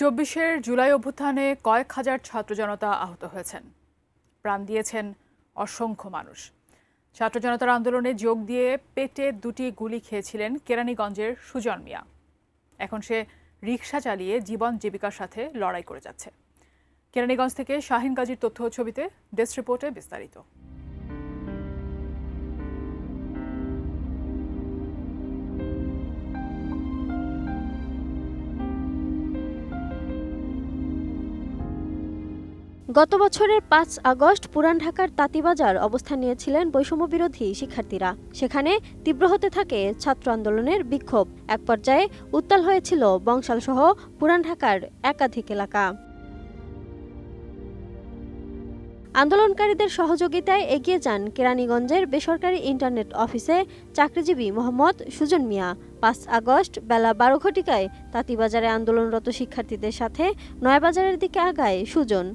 চব্বিশের জুলাই অভ্যুত্থানে কয়েক হাজার ছাত্র জনতা আহত হয়েছেন, প্রাণ দিয়েছেন অসংখ্য মানুষ। ছাত্র জনতার আন্দোলনে যোগ দিয়ে পেটে 2টি গুলি খেয়েছিলেন কেরানীগঞ্জের সুজন মিয়া। এখন সে রিকশা চালিয়ে জীবন জীবিকার সাথে লড়াই করে যাচ্ছে। কেরানীগঞ্জ থেকে শাহিন গাজীর তথ্য ছবিতে, ডেস্ক রিপোর্টে বিস্তারিত। গত বছরের 5 আগস্ট পুরান ঢাকার তাঁতীবাজার অবস্থান নিয়েছিলেন বৈষম্যবিরোধী শিক্ষার্থীরা। সেখানে তীব্র হতে থাকে ছাত্র আন্দোলনের বিক্ষোভ। এক পর্যায়ে উত্তাল হয়েছিল বংশালসহ পুরান ঢাকার একাধিক এলাকা। আন্দোলনকারীদের সহযোগিতায় এগিয়ে যান কেরানীগঞ্জের বেসরকারি ইন্টারনেট অফিসে চাকরিজীবী মোহাম্মদ সুজন মিয়া। 5 আগস্ট বেলা 12 ঘটিকায় তাঁতীবাজারে আন্দোলনরত শিক্ষার্থীদের সাথে নয়াবাজারের দিকে আগায় সুজন।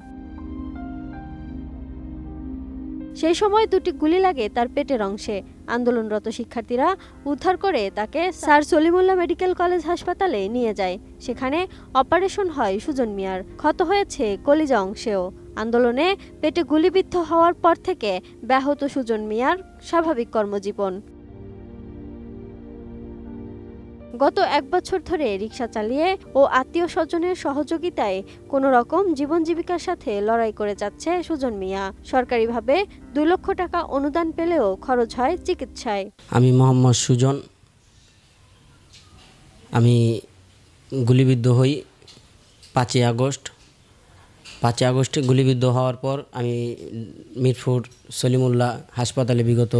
সেই সময় 2টি গুলি লাগে তার পেটের অংশে। আন্দোলনরত শিক্ষার্থীরা উদ্ধার করে তাকে স্যার সলিমুল্লাহ মেডিকেল কলেজ হাসপাতালে নিয়ে যায়। সেখানে অপারেশন হয় সুজন মিয়ার। ক্ষত হয়েছে কলিজা অংশেও। আন্দোলনে পেটে গুলিবিদ্ধ হওয়ার পর থেকে ব্যাহত সুজন মিয়ার স্বাভাবিক কর্মজীবন। গত 1 বছর ধরে রিকশা চালিয়ে ও আত্মীয় স্বজনের সহযোগিতায় কোনো রকম জীবন জীবিকার সাথে লড়াই করে যাচ্ছে সুজন মিয়া। সরকারিভাবে 2 লক্ষ টাকা অনুদান পেলেও খরচ হয় চিকিৎসায়। আমি মোহাম্মদ সুজন। আমি গুলিবিদ্ধ হই 5 আগস্ট। 5 আগস্টে গুলিবিদ্ধ হওয়ার পর আমি মিরপুর সলিমুল্লাহ হাসপাতালে বিগত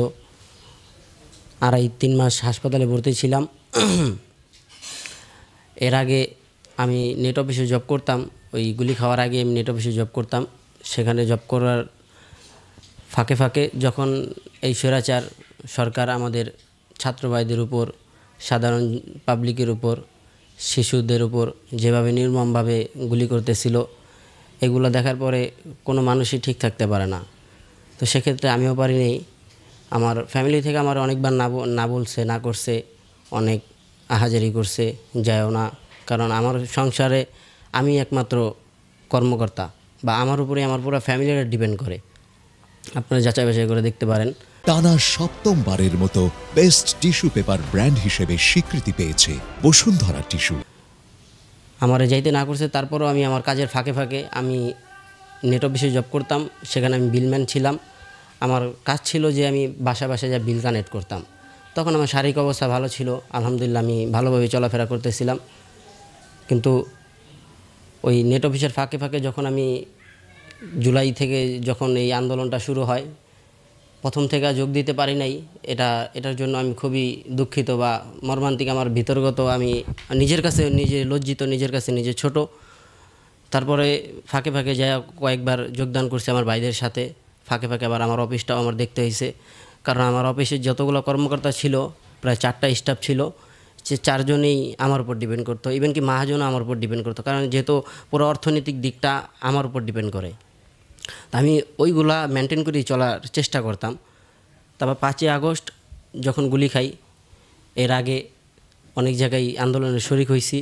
2.5-3 মাস হাসপাতালে ভর্তি ছিলাম। এর আগে আমি নেট অফিসে জব করতাম। ওই গুলি খাওয়ার আগে আমি নেট অফিসে জব করতাম। সেখানে জব করার ফাঁকে ফাঁকে যখন এই স্বৈরাচার সরকার আমাদের ছাত্র ভাইদের উপর, সাধারণ পাবলিকের উপর, শিশুদের উপর যেভাবে নির্মমভাবে গুলি করতেছিল, এগুলো দেখার পরে কোনো মানুষই ঠিক থাকতে পারে না। তো সেক্ষেত্রে আমিও পারিনি। আমার ফ্যামিলি থেকে আমার অনেকবার না বলছে, না করছে, অনেক আহাজারি করছে, যায়ও না। কারণ আমার সংসারে আমি একমাত্র কর্মকর্তা, বা আমার উপরে আমার পুরো ফ্যামিলিটা ডিপেন্ড করে। আপনারা যাচাই বাছাই করে দেখতে পারেন। টানা 7মবারের মতো বেস্ট টিস্যু পেপার ব্র্যান্ড হিসেবে স্বীকৃতি পেয়েছে বসুন্ধরা টিস্যু। আমারে যাইতে না করছে, তারপরও আমি আমার কাজের ফাঁকে ফাঁকে আমি নেট অফিসে জব করতাম। সেখানে আমি বিলম্যান ছিলাম। আমার কাজ ছিল যে আমি বাসায় বাসায় যা বিল কানেক্ট করতাম। তখন আমার শারীরিক অবস্থা ভালো ছিল, আলহামদুলিল্লাহ আমি ভালোভাবে চলাফেরা করতেছিলাম। কিন্তু ওই নেট অফিসের ফাঁকে ফাঁকে যখন আমি জুলাই থেকে যখন এই আন্দোলনটা শুরু হয়, প্রথম থেকে যোগ দিতে পারি নাই। এটার জন্য আমি খুবই দুঃখিত বা মর্মান্তিক। আমার ভিতরগত, আমি নিজের কাছে নিজে লজ্জিত, নিজের কাছে নিজে ছোট। তারপরে ফাঁকে ফাঁকে যা কয়েকবার যোগদান করছি আমার ভাইদের সাথে। ফাঁকে ফাঁকে আবার আমার অফিসটাও আমার দেখতে হয়েছে। কারণ আমার অফিসের যতগুলো কর্মকর্তা ছিল, প্রায় 4টা স্টাফ ছিল, যে 4 জনেই আমার উপর ডিপেন্ড করতো। ইভেন কি মহাজনও আমার উপর ডিপেন্ড করতো, কারণ যেহেতু পুরো অর্থনৈতিক দিকটা আমার উপর ডিপেন্ড করে। আমি ওইগুলা মেনটেন করেই চলার চেষ্টা করতাম। তারপর 5 আগস্ট যখন গুলি খাই, এর আগে অনেক জায়গায় আন্দোলনে শরিক হয়েছি।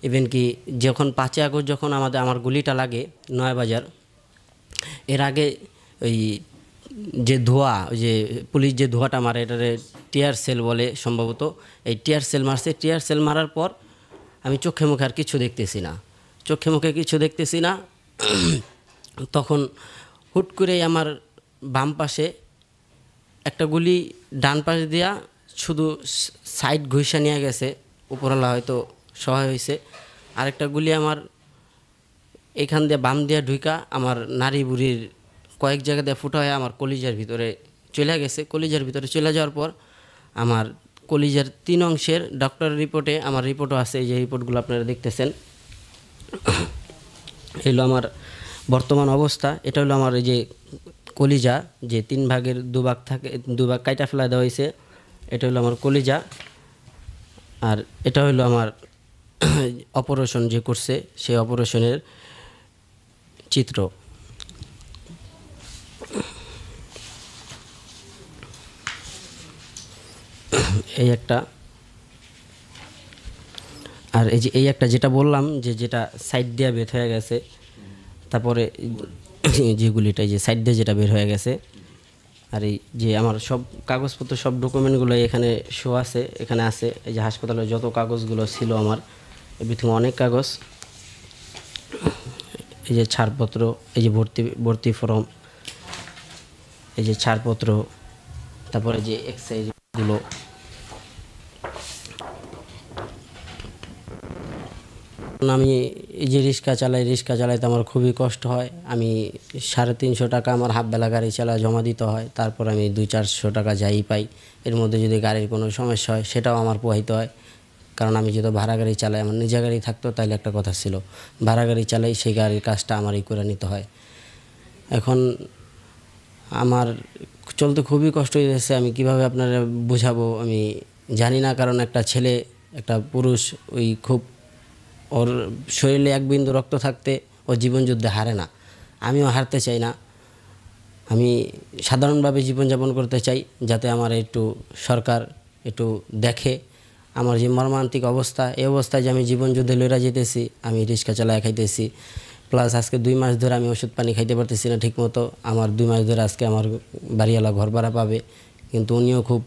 ইভেন কি যখন 5 আগস্ট যখন আমার গুলিটা লাগে নয়াবাজার, এর আগে ওই যে ধোঁয়া, ওই যে পুলিশ যে ধোঁয়াটা মারে, এটারে টিয়ার সেল বলে সম্ভবত, এই টিয়ার সেল মারছে। টিয়ার সেল মারার পর আমি চোখে মুখে আর কিছু দেখতেছি না, চোখে মুখে কিছু দেখতেছি না। তখন হুট করে আমার বাম পাশে একটা গুলি ডান পাশে দিয়া শুধু সাইড ঘুষা নিয়ে গেছে, উপরওয়ালা হয়তো সহায় হয়েছে। আরেকটা গুলি আমার এখান দিয়ে বাম দিয়ে ঢুকা আমার নারী বুড়ির কয়েক জায়গা দিয়ে ফুটা হয়ে আমার কলিজার ভিতরে চলে গেছে। কলিজার ভিতরে চলে যাওয়ার পর আমার কলিজার 3 অংশের ডক্টরের রিপোর্টে, আমার রিপোর্টও আছে, এই যে রিপোর্টগুলো আপনারা দেখতেছেন, এলো আমার বর্তমান অবস্থা। এটা হলো আমার এই যে কলিজা, যে 3 ভাগের 2 ভাগ থাকে, 2 ভাগ কাইটা ফেলা দেওয়া হয়েছে। এটা হলো আমার কলিজা। আর এটা হলো আমার অপারেশন যে করছে, সেই অপারেশনের চিত্র। এই একটা। আর এই যে এই একটা যেটা বললাম যে যেটা সাইড দিয়ে বের হয়ে গেছে, তারপরে যেগুলিটা যে সাইড দিয়ে যেটা বের হয়ে গেছে, আর এই যে আমার সব কাগজপত্র সব ডকুমেন্টগুলো এখানে শো আছে, এখানে আছে। এই যে হাসপাতালের যত কাগজগুলো ছিল আমার এভরিথিং, অনেক কাগজ, এই যে ছাড়পত্র, এই যে ভর্তি ফর্ম, এই যে ছাড়পত্র, তারপরে যে এক্সারসাইজগুলো। আমি এই যে রিক্সা চালাইতে আমার খুবই কষ্ট হয়। আমি 350 টাকা আমার হাফ বেলা গাড়ি চালা জমা দিতে হয়, তারপর আমি 200-400 টাকা যাই পাই। এর মধ্যে যদি গাড়ির কোনো সমস্যা হয় সেটাও আমার পোহাইতে হয়, কারণ আমি যেহেতু ভাড়া গাড়ি চালাই, আমার নিজের গাড়ি থাকতো তাইলে একটা কথা ছিল, ভাড়া গাড়ি চালাই সেই গাড়ির কাজটা আমারই করে নিতে হয়। এখন আমার চলতে খুবই কষ্ট হয়েছে। আমি কিভাবে আপনারা বোঝাবো আমি জানি না, কারণ একটা ছেলে, একটা পুরুষ, ওই খুব ওর শরীরে এক বিন্দু রক্ত থাকতে ও জীবনযুদ্ধে হারে না। আমিও হারতে চাই না। আমি সাধারণভাবে জীবনযাপন করতে চাই, যাতে আমার একটু সরকার একটু দেখে আমার যে মর্মান্তিক অবস্থা, এই অবস্থায় যে আমি জীবনযুদ্ধে লড়া যেতেছি, আমি রিক্সা চালায় খাইতেছি, প্লাস আজকে 2 মাস ধরে আমি ওষুধ পানি খাইতে পারতেছি না ঠিকমতো। আমার 2 মাস ধরে আজকে আমার বাড়িওয়ালা ঘর ভাড়া পাবে, কিন্তু উনিও খুব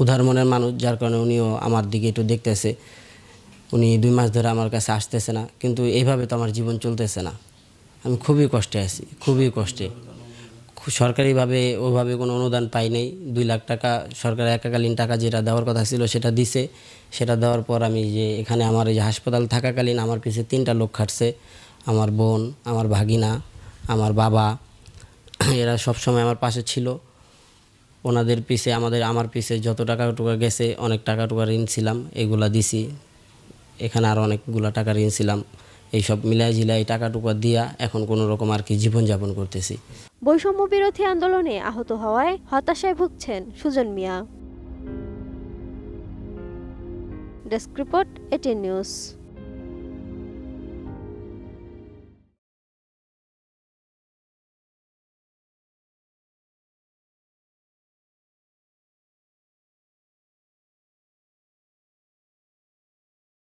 উদার মনের মানুষ, যার কারণে উনিও আমার দিকে একটু দেখতেছে। উনি 2 মাস ধরে আমার কাছে আসতেছে না, কিন্তু এইভাবে তো আমার জীবন চলতেছে না। আমি খুবই কষ্টে আছি, খুবই কষ্টে। সরকারিভাবে ওভাবে কোনো অনুদান পাই নাই। 2 লাখ টাকা সরকারের একাকালীন টাকা যেটা দেওয়ার কথা ছিল সেটা দিছে। সেটা দেওয়ার পর আমি যে এখানে আমার এই যে হাসপাতাল থাকাকালীন আমার পিছে 3টা লোক খাটছে, আমার বোন, আমার ভাগিনা, আমার বাবা, এরা সবসময় আমার পাশে ছিল। ওনাদের পিছে আমার পিছে যত টাকা টুকা গেছে, অনেক টাকা টুকা ঋণ ছিলাম, এগুলা দিছি। এখানে আরও অনেকগুলো টাকা ঋণ ছিলাম, এইসব মিলাই ঝিলাই টাকা টুকা দিয়া এখন কোনো রকম আর কি জীবনযাপন করতেছি। বৈষম্য বিরোধী আন্দোলনে আহত হওয়ায় হতাশায় ভুগছেন Sujan Mia. Desk report, ATN news.